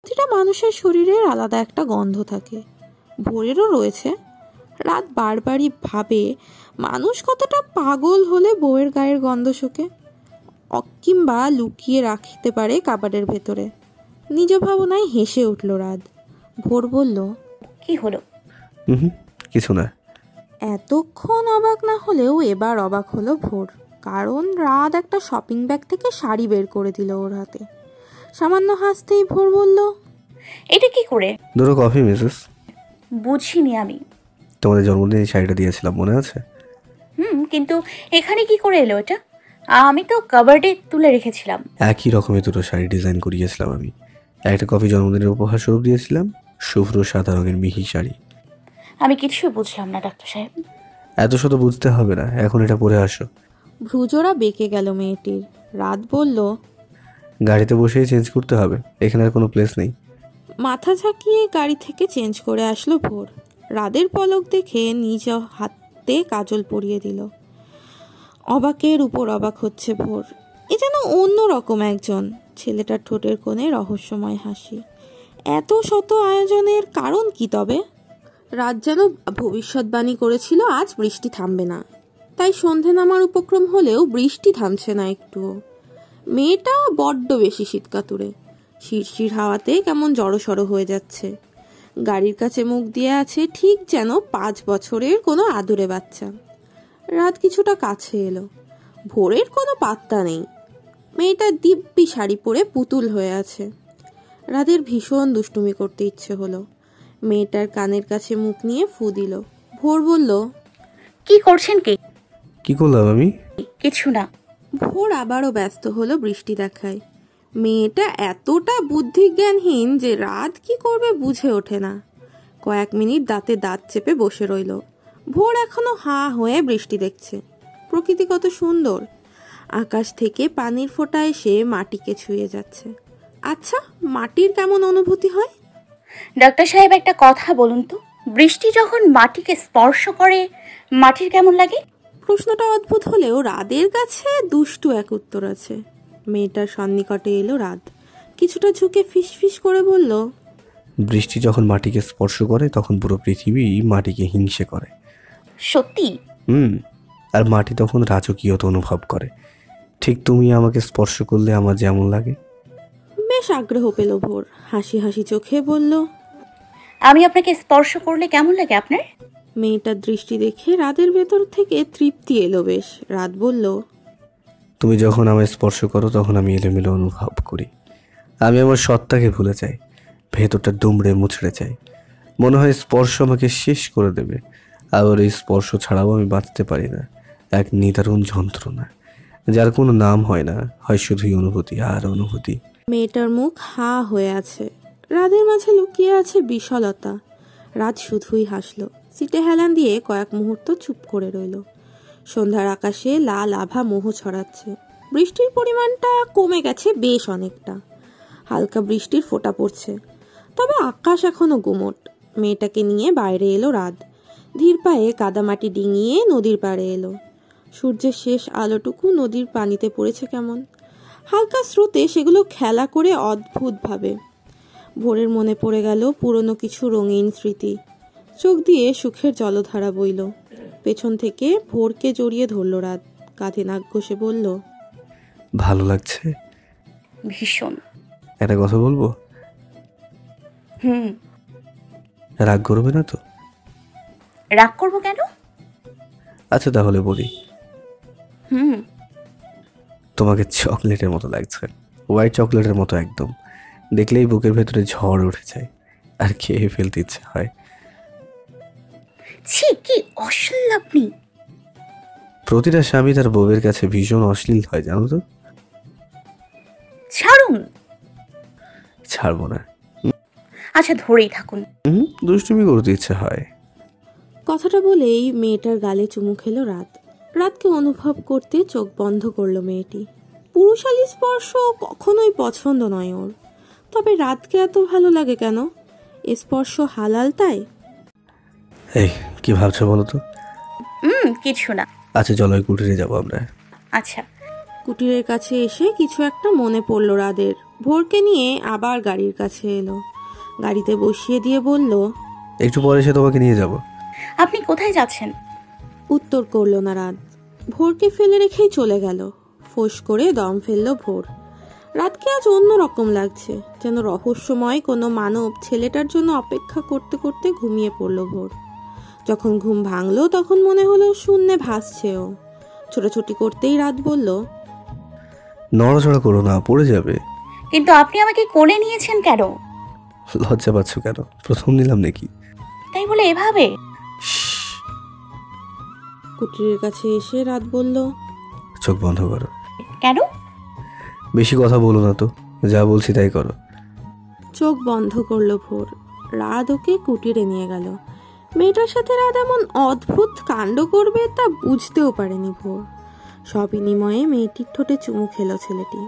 প্রতিটা মানুষের শরীরের আলাদা একটা গন্ধ থাকে, ভোরেরও রয়েছে। রাত বারবারই ভাবে মানুষ কতটা পাগল হলে বউয়ের গায়ের গন্ধ শোকে, কিংবা লুকিয়ে রাখতে পারে কাবাডের ভেতরে। নিজ ভাবনায় হেসে উঠল রাত। ভোর বলল, কি হলো? কিছু না। এতক্ষণ অবাক না হলেও এবার অবাক হলো ভোর, কারণ রাত একটা শপিং ব্যাগ থেকে শাড়ি বের করে দিল ওর হাতে। সামান্য হাসতেই ভোর বলল, এটা কি করে? দুটো কফি মিসেস। বুঝিনি আমি। তোমাদের জন্মদিনে এই শাড়িটা দিয়েছিলাম, মনে আছে? কিন্তু এখানে কি করে এলো এটা? আমি তো কাবার্ডে তুলে রেখেছিলাম। একই রকমের দুটো শাড়ি ডিজাইন করিয়েছিলাম আমি। একটা কফি জন্মদিনের উপহার স্বরূপ দিয়েছিলাম, শুভ্র সাদা রঙের মিহি শাড়ি। আমি কিছুই বুঝলাম না ডাক্তার সাহেব। এত শত বুঝতে হবে না, এখন এটা পরে আসো। ভ্রুজোড়া বেঁকে গেল মেয়েটির। রাত বলল, গাড়িতে বসেই চেঞ্জ করতে হবে, এখানে আর কোনো প্লেস নেই। মাথা ঝাঁকিয়ে গাড়ি থেকে চেঞ্জ করে আসলো ভোর। রাদের পলক দেখে নিজ হাতে কাজল পরিয়ে দিল। অবাকের উপর অবাক হচ্ছে ভোর। এ যেন অন্য রকম একজন। ছেলেটার ঠোঁটের কোণে রহস্যময় হাসি। এত শত আয়োজনের কারণ কি তবে? রাত যেন ভবিষ্যৎবাণী করেছিল আজ বৃষ্টি থামবে না, তাই সন্ধে নামার উপক্রম হলেও বৃষ্টি থামছে না একটুও। মেয়েটা বড্ড বেশি শীতকাতুরে, শিরশির হাওয়াতে কেমন জড়সড় হয়ে যাচ্ছে। গাড়ির কাছে মুখ দিয়ে আছে ঠিক যেন 5 বছরের কোনো আদুরে বাচ্চা। রাত কিছুটা কাছে এলো। ভোরের কোনো পাত্তা নেই। মেয়েটা দিব্যি শাড়ি পরে পুতুল হয়ে আছে। রাতের ভীষণ দুষ্টুমি করতে ইচ্ছে হলো। মেয়েটার কানের কাছে মুখ নিয়ে ফু দিল। ভোর বলল, কি করছেন কি? কি করলাম আমি? কিছু না। ভোর আবারও ব্যস্ত হলো বৃষ্টি দেখায়। মেয়েটা এতটা বুদ্ধিজ্ঞানহীন যে রাত কি করবে বুঝে ওঠে না। কয়েক মিনিট দাঁতে দাঁত চেপে বসে রইল। ভোর এখনো হাঁ হয়ে বৃষ্টি দেখছে। প্রকৃতি কত সুন্দর। আকাশ থেকে পানির ফোঁটা এসে মাটিকে ছুঁয়ে যাচ্ছে। আচ্ছা, মাটির কেমন অনুভূতি হয়? ডাক্তার সাহেব একটা কথা বলুন তো, বৃষ্টি যখন মাটিকে স্পর্শ করে মাটির কেমন লাগে? প্রশ্নটা অদ্ভুত হলেও রাদের কাছে দুষ্টু এক উত্তর আছে। মেয়েটার সন্নিকটে এলো রাত। কিছুটা ঝুঁকে ফিসফিস করে বলল, বৃষ্টি যখন মাটিকে স্পর্শ করে তখন পুরো পৃথিবী মাটিকে হিংসে করে। সত্যি? আর মাটি তখন রাজকীয়তা অনুভব করে, ঠিক তুমি আমাকে স্পর্শ করলে আমার যেমন লাগে। বেশ আগ্রহ পেল ভোর। হাসি হাসি চোখে বলল, আমি আপনাকে স্পর্শ করলে কেমন লাগে আপনার? মেয়েটার দৃষ্টি দেখে রাতের ভেতর থেকে তৃপ্তি এলো বেশ। রাত বলল, তুমি যখন আমায় স্পর্শ করো তখন আমি এলোমেলো অনুভব করি। আমি আমার সত্তাকে ভুলে যাই, ভেতরটা দুমড়ে মুচড়ে যাই। মনে হয় স্পর্শ আমাকে শেষ করে দেবে। আবার এই স্পর্শ ছাড়াও আমি বাঁচতে পারি না। এক নিদারুণ যন্ত্রণা, যার কোনো নাম হয় না, হয় শুধুই অনুভূতি আর অনুভূতি। মেয়েটার মুখ হাঁ হয়ে আছে। রাতের মাঝে লুকিয়ে আছে বিশালতা। রাত শুধুই হাসল। সিটে হেলান দিয়ে কয়েক মুহূর্ত চুপ করে রইল। সন্ধ্যার আকাশে লাল আভা মোহ ছড়াচ্ছে। বৃষ্টির পরিমাণটা কমে গেছে বেশ অনেকটা। হালকা বৃষ্টির ফোঁটা পড়ছে, তবে আকাশ এখনো গুমট। মেয়েটাকে নিয়ে বাইরে এলো রাত। ধীর পায়ে কাদামাটি ডিঙিয়ে নদীর পাড়ে এলো। সূর্যের শেষ আলোটুকু নদীর পানিতে পড়েছে কেমন। হালকা স্রোতে সেগুলো খেলা করে অদ্ভুতভাবে। ভোরের মনে পড়ে গেল পুরনো কিছু রঙিন স্মৃতি। চোখ দিয়ে সুখের জলধারা বইল। পেছন থেকে ভোরকে জড়িয়ে ধরল রাত। কাঁধে নাক ঘষে বলল, ভালো লাগছে? ভীষণ। একটা কথা বলবো? রাগ করবে না তো? রাগ করবো কেন? আচ্ছা তাহলে বলি। তোমাকে চকলেটের মতো লাগছে, হোয়াইট চকলেটের মতো একদম। দেখলেই বুকের ভেতরে ঝড় উঠে যায় আর খেয়ে ফেলতে ইচ্ছে হয়। ছি, কি অশ্লীল আপনি। প্রতিটা স্বামী তার বউয়ের কাছে ভীষণ অশ্লীল হয়, জানো তো? ছাড়ুন। ছাড়বো না। আচ্ছা ধরেই থাকুন। দুষ্টুমি করতে ইচ্ছে হয়। কথাটা বলেই মেয়েটার গালে চুমু খেলো রাত। রাতকে অনুভব করতে চোখ বন্ধ করলো মেয়েটি। পুরুষালী স্পর্শ কখনোই পছন্দ নয় ওর। তবে রাতকে এত ভালো লাগে কেন? এ স্পর্শ হালাল তাই? এই কি ভাবছো বলো তো? কিছু না। আচ্ছা চলো কুটিরে যাবো আমরা। আচ্ছা। কুটিরের কাছে এসে কিছু একটা মনে পড়ল রাদের। ভোরকে নিয়ে আবার গাড়ির কাছে এলো, গাড়িতে বসিয়ে দিয়ে বলল, একটু পরে এসে তোমাকে নিয়ে যাব। আপনি কোথায় যাচ্ছেন? উত্তর করলো না রাত। ভোরকে ফেলে রেখেই চলে গেল। ফোঁস করে দম ফেললো ভোর। রাতকে আজ অন্যরকম লাগছে, যেন রহস্যময় কোনো মানব ছেলেটার জন্য অপেক্ষা করতে করতে ঘুমিয়ে পড়ল ভোর। যখন ঘুম ভাঙলো তখন মনে হলো শূন্যে ভাসছে ও। ছোটাছুটি করতেই রাত বলল, নড়াচড়া করো না, পড়ে যাবে। কিন্তু আপনি আমাকে কোলে নিয়েছেন কেন? লজ্জা পাচ্ছ কেন? প্রথম নিলাম নাকি? তাই বলে এভাবে? কুটিরের কাছে এসে রাত বলল, চোখ বন্ধ করো। কেন? বেশি কথা বলো না তো, যা বলছি তাই করো। চোখ বন্ধ করলো ভোর। রাত ওকে কুটিরে নিয়ে গেল। মেয়েটার সাথে রাত এমন অদ্ভুত কাণ্ড করবে তা বুঝতেও পারেনি ভোর। সবিনিময়ে মেয়েটির ঠোঁটে চুমু খেলো ছেলেটি।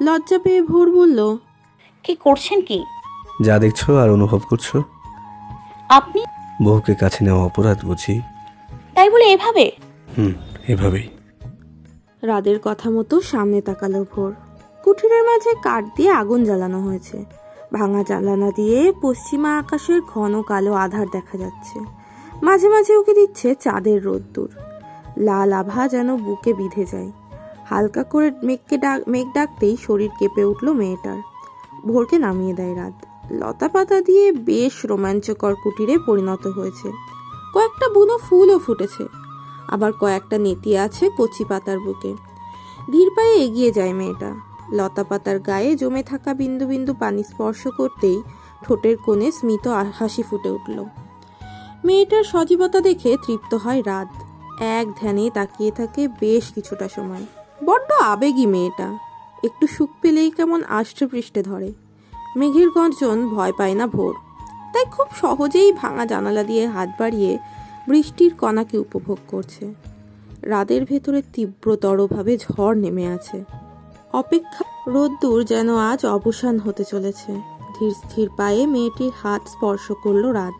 লজ্জা পেয়ে ভোর বলল, কি করছেন কি? যা দেখছো আর অনুভব করছো, আপনি বউকে কাছে নেওয়া অপরাধ বুঝি? তাই বলে এভাবে? এভাবেই। রাদের কথা মতো সামনে তাকালো ভোর। কুঠিরের মাঝে কাঠ দিয়ে আগুন জ্বালানো হয়েছে। ভাঙা জানালা দিয়ে পশ্চিমা আকাশের ঘন কালো আধার দেখা যাচ্ছে। মাঝে মাঝে উকি দিচ্ছে চাঁদের রোদ্দুর। লাল আভা যেন বুকে বিঁধে যায়। হালকা করে মেঘ ডাকতেই শরীর কেঁপে উঠল মেয়েটার। ভোরকে নামিয়ে দেয় রাত। লতা পাতা দিয়ে বেশ রোমাঞ্চকর কুটিরে পরিণত হয়েছে। কয়েকটা বুনো ফুলও ফুটেছে, আবার কয়েকটা নেতিয়ে আছে কচি পাতার বুকে। ধীর পায়ে এগিয়ে যায় মেয়েটা। লতা পাতার গায়ে জমে থাকা বিন্দু বিন্দু পানি স্পর্শ করতেই ঠোঁটের কোণে স্মিত হাসি ফুটে উঠল। মেয়েটার সজীবতা দেখে তৃপ্ত হয় রাত। এক ধ্যানে তাকিয়ে থাকে বেশ কিছুটা সময়। বড্ড আবেগী মেয়েটা। একটু সুখ পেলেই কেমন আষ্টেপৃষ্ঠে ধরে। মেঘের গর্জন ভয় পায় না ভোর, তাই খুব সহজেই ভাঙা জানালা দিয়ে হাত বাড়িয়ে বৃষ্টির কণাকে উপভোগ করছে। রাতের ভেতরে তীব্রতরভাবে ঝড় নেমে আছে। অপেক্ষা রোদ্দুর যেন আজ অবসান হতে চলেছে। ধীর স্থির পায়ে মেয়েটির হাত স্পর্শ করলো রাত।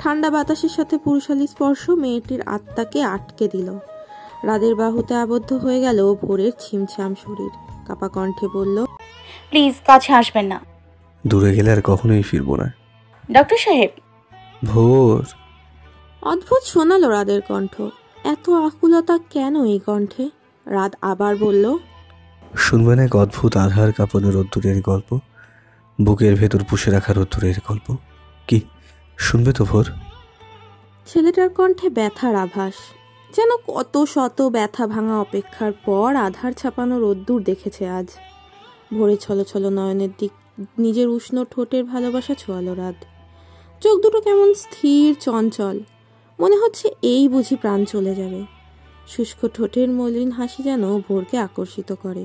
ঠান্ডা বাতাসের সাথে পুরুষালী স্পর্শ মেয়েটির আত্মাকে আটকে দিল। রাতের বাহুতে আবদ্ধ হয়ে গেল ভোরের ছিমছাম শরীর। কাপা কণ্ঠে বলল, প্লিজ কাছে আসবেন না। দূরে গেলে আর কখনোই ফিরবো না। ডক্টর সাহেব। ভোর। অদ্ভুত শোনালো রাদের কণ্ঠ। এত আকুলতা কেন এই কণ্ঠে? রাত আবার বলল, শুনবে না এক অদ্ভুত আধার কাঁপানো রোদ্দুরের গল্প, বুকের ভেতর পুষে রাখা রোদ্দুরের গল্প? কি শুনবে তো ভোর? ছেলেটার কণ্ঠে ব্যথার আভাস। যেন কত শত ব্যথা ভাঙা অপেক্ষার পর আধার ছাপানো রোদ্দুর দেখেছে আজ। ভোরে ছলছল নয়নের দিক নিজের উষ্ণ ঠোঁটের ভালোবাসা ছোঁয়ালো রাত। চোখ দুটো কেমন স্থির চঞ্চল। মনে হচ্ছে এই বুঝি প্রাণ চলে যাবে। শুষ্ক ঠোঁটের মলিন হাসি যেন ভোরকে আকর্ষিত করে।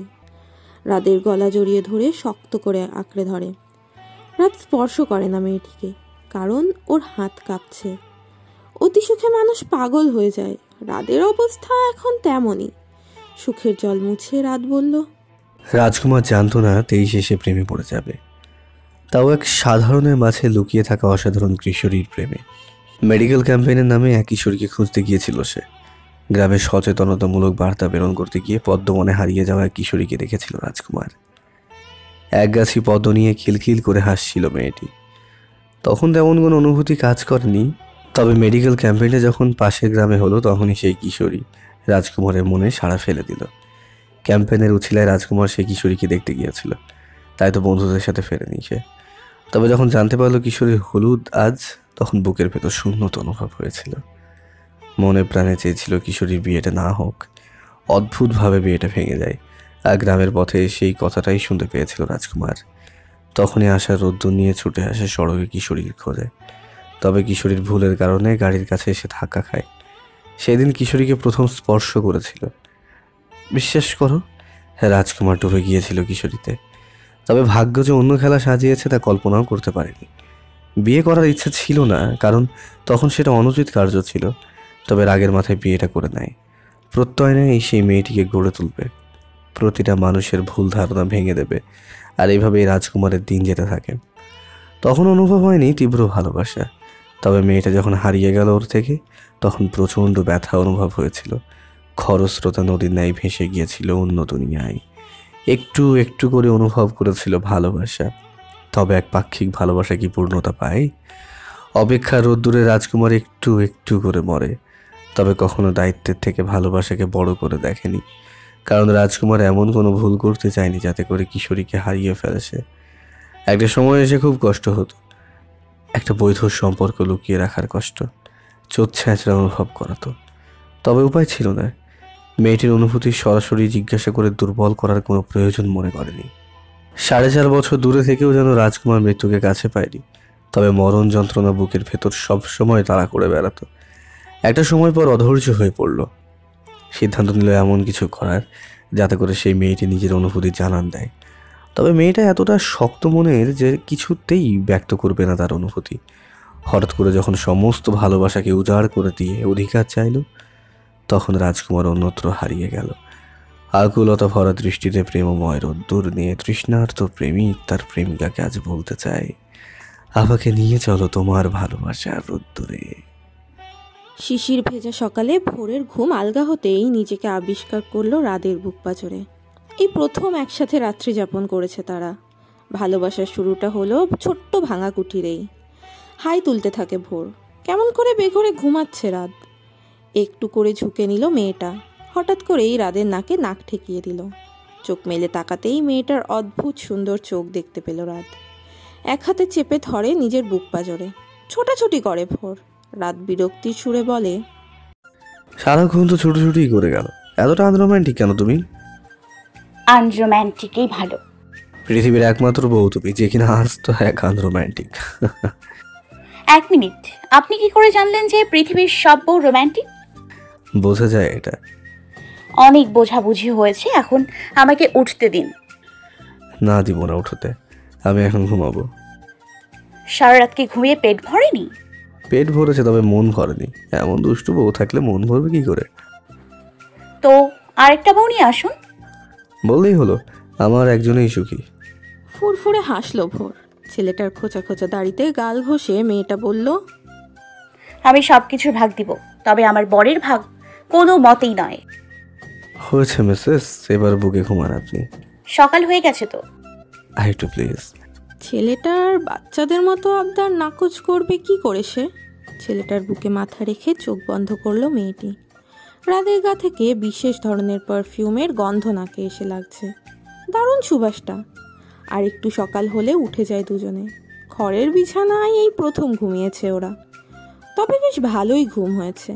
রাতের গলা জড়িয়ে ধরে শক্ত করে আঁকড়ে ধরে। রাত স্পর্শ করে না মেয়েটিকে, কারণ ওর হাত কাঁপছে। অতি সুখে মানুষ পাগল হয়ে যায়। রাতের অবস্থা এখন তেমনই। সুখের জল মুছে রাত বলল, রাজকুমার জানতো না 23 এসে প্রেমে পড়ে যাবে, তাও এক সাধারণের মাঝে লুকিয়ে থাকা অসাধারণ কিশোরীর প্রেমে। মেডিকেল ক্যাম্পেইনের নামে এক কিশোরীকে খুঁজতে গিয়েছিল সে। গ্রামের সচেতনতামূলক বার্তা প্রেরণ করতে গিয়ে পদ্মবনে হারিয়ে যাওয়া এক কিশোরীকে দেখেছিল রাজকুমার। এক গাছি পদ্ম নিয়ে খিলখিল করে হাসছিল মেয়েটি। তখন তেমন কোনো অনুভূতি কাজ করেনি, তবে মেডিকেল ক্যাম্পেইনে যখন পাশের গ্রামে হলো তখনই সেই কিশোরী রাজকুমারের মনে সাড়া ফেলে দিল। ক্যাম্পেইনের উছিলায় রাজকুমার সেই কিশোরীকে দেখতে গিয়েছিল, তাই তো বন্ধুদের সাথে ফেরেনি সে। তবে যখন জানতে পারলো কিশোরীর হলুদ আজ, তখন বুকের ভেতর শূন্যতা অনুভব হয়েছিল। মনে প্রাণে চেয়েছিল কিশোরীর বিয়েটা না হোক। অদ্ভুতভাবে বিয়েটা ভেঙে যায়। আর গ্রামের পথে সেই কথাটাই শুনতে পেয়েছিল রাজকুমার। তখনই আসা রোদ্দুর নিয়ে ছুটে আসে সড়কে কিশোরীর খোঁজে। তবে কিশোরীর ভুলের কারণে গাড়ির কাছে এসে ধাক্কা খায়। সেদিন কিশোরীকে প্রথম স্পর্শ করেছিল। বিশ্বাস করো, রাজকুমার ডুবে গিয়েছিল কিশোরীতে। তবে ভাগ্য যে অন্য খেলা সাজিয়েছে তা কল্পনাও করতে পারেনি। বিয়ে করার ইচ্ছা ছিল না, কারণ তখন সেটা অনুচিত কার্য ছিল। তবে রাগের মাথায় বিয়েটা করে নেয়। প্রত্যয় নেয় সেই মেয়েটিকে গড়ে তুলবে, প্রতিটা মানুষের ভুল ধারণা ভেঙে দেবে। আর এইভাবেই রাজকুমারের দিন যেতে থাকে। তখন অনুভব হয়নি তীব্র ভালোবাসা, তবে মেয়েটা যখন হারিয়ে গেল ওর থেকে, তখন প্রচণ্ড ব্যথা অনুভব হয়েছিল। খরস্রোতা নদীর ন্যায় ভেসে গিয়েছিল অন্য দুনিয়ায়। একটু একটু করে অনুভব করেছিল ভালোবাসা। তবে এক পাক্ষিক ভালোবাসা কি পূর্ণতা পায়? অপেক্ষা রোদ্দুরে রাজকুমার একটু একটু করে মরে, তবে কখনো দায়িত্বের থেকে ভালোবাসাকে বড় করে দেখেনি। কারণ রাজকুমার এমন কোনো ভুল করতে চায়নি যাতে করে কিশোরীকে হারিয়ে ফেলেছে। একটা সময় এসে খুব কষ্ট হতো, একটা বৈধ সম্পর্ক লুকিয়ে রাখার কষ্ট, চোখ ছ্যাঁচড়া অনুভব করাতো। তবে উপায় ছিল না। মেয়েটির অনুভূতি সরাসরি জিজ্ঞাসা করে দুর্বল করার কোনো প্রয়োজন মনে করেনি। 4.5 বছর দূরে থেকেও যেন রাজকুমার মৃত্যুকে কাছে পায়নি। তবে মরণ যন্ত্রণা বুকের ভেতর সবসময় তাড়া করে বেড়াতো। একটা সময় পর অধৈর্য হয়ে পড়ল। সিদ্ধান্ত নিল এমন কিছু করার যাতে করে সেই মেয়েটি নিজের অনুভূতি জানান দেয়। তবে মেয়েটা এতটা শক্ত মনের যে কিছুতেই ব্যক্ত করবে না তার অনুভূতি। হঠাৎ করে যখন সমস্ত ভালোবাসাকে উজাড় করে দিয়ে অধিকার চাইল, তখন রাজকুমার অন্যত্র হারিয়ে গেল। আকুলতা ভরা দৃষ্টিতে প্রেমময় রোদ্দুর নিয়ে তৃষ্ণার্ত প্রেমিক তার প্রেমিকাকে আজ বলতে চায়, আমাকে নিয়ে চলো তোমার ভালোবাসার রোদ্দুরে। শিশির ভেজা সকালে ভোরের ঘুম আলগা হতেই নিজেকে আবিষ্কার করলো রাদের বুক পাঁজরে। এই প্রথম একসাথে রাত্রি যাপন করেছে তারা। ভালোবাসার শুরুটা হলো ছোট্ট ভাঙা কুঠিরেই। হাই তুলতে থাকে ভোর, কেমন করে বেঘরে ঘুমাচ্ছে রাত। একটু করে ঝুঁকে নিল মেয়েটা। হঠাৎ করেই রাদের নাকে নাক ঠেকিয়ে দিল। চোখ মেলে তাকাতেই মেয়েটার অদ্ভুত সুন্দর চোখ দেখতে পেল রাত। এক হাতে চেপে ধরে নিজের বুক পাঁজরে। ছোটাছুটি করে ভোর। রাত বিরক্তির সুরে বলে, সারাক্ষণ তো ছুটোছুটিই করে গেল, এতটা আনরোম্যান্টিক কেন তুমি? আনরোম্যান্টিকই ভালো। পৃথিবীর একমাত্র বউ তুমি যে কিনা আজ তো এক আনরোম্যান্টিক। 1 মিনিট, আপনি কি করে জানলেন যে পৃথিবীর সব বউ রোম্যান্টিক? বোঝা যায় এটা। অনেক বোঝাবুঝি হয়েছে, এখন আমাকে উঠতে দিন। না, দিব না উঠোতে, আমি এখন ঘুমাবো। সারা রাত কি ঘুমিয়ে পেট ভরেনি? পেট ভরেছে, তবে মন ভরেনি। এমন দুষ্টু বউ থাকলে মন ভরবে কি করে? তো আরেকটা বউ নিয়ে আসুন। বললেই হলো, আমার একজনেই সুখী। ফুরফুরে হাসলো ভোর। ছেলেটার খোঁচা খোঁচা দাড়িতে গাল ঘষে মেয়েটা বলল, আমি সব কিছুর ভাগ দিব, তবে আমার বরের ভাগ কোনো মতেই নয়। হয়েছে মিসেস, এবার বুকে ঘুমান আপনি। সকাল হয়ে গেছে তো। আরেকটু প্লিজ। ছেলেটার বাচ্চাদের মতো আবদার নাকচ করবে কি করে সে? ছেলেটার বুকে মাথা রেখে চোখ বন্ধ করলো মেয়েটি। রাতের গা থেকে বিশেষ ধরনের পারফিউমের গন্ধ নাকে এসে লাগছে। দারুণ সুবাসটা। আর একটু সকাল হলে উঠে যায় দুজনে। খড়ের বিছানায় এই প্রথম ঘুমিয়েছে ওরা। তবে বেশ ভালোই ঘুম হয়েছে।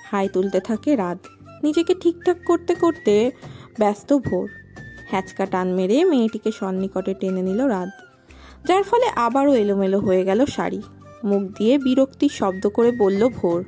হাই তুলতে থাকে রাত। নিজেকে ঠিকঠাক করতে করতে ব্যস্ত ভোর। হ্যাচকা টান মেরে মেয়েটিকে সন্নিকটে টেনে নিল রাত, যার ফলে আবারও এলোমেলো হয়ে গেল শাড়ি। মুখ দিয়ে বিরক্তির শব্দ করে বলল ভোর,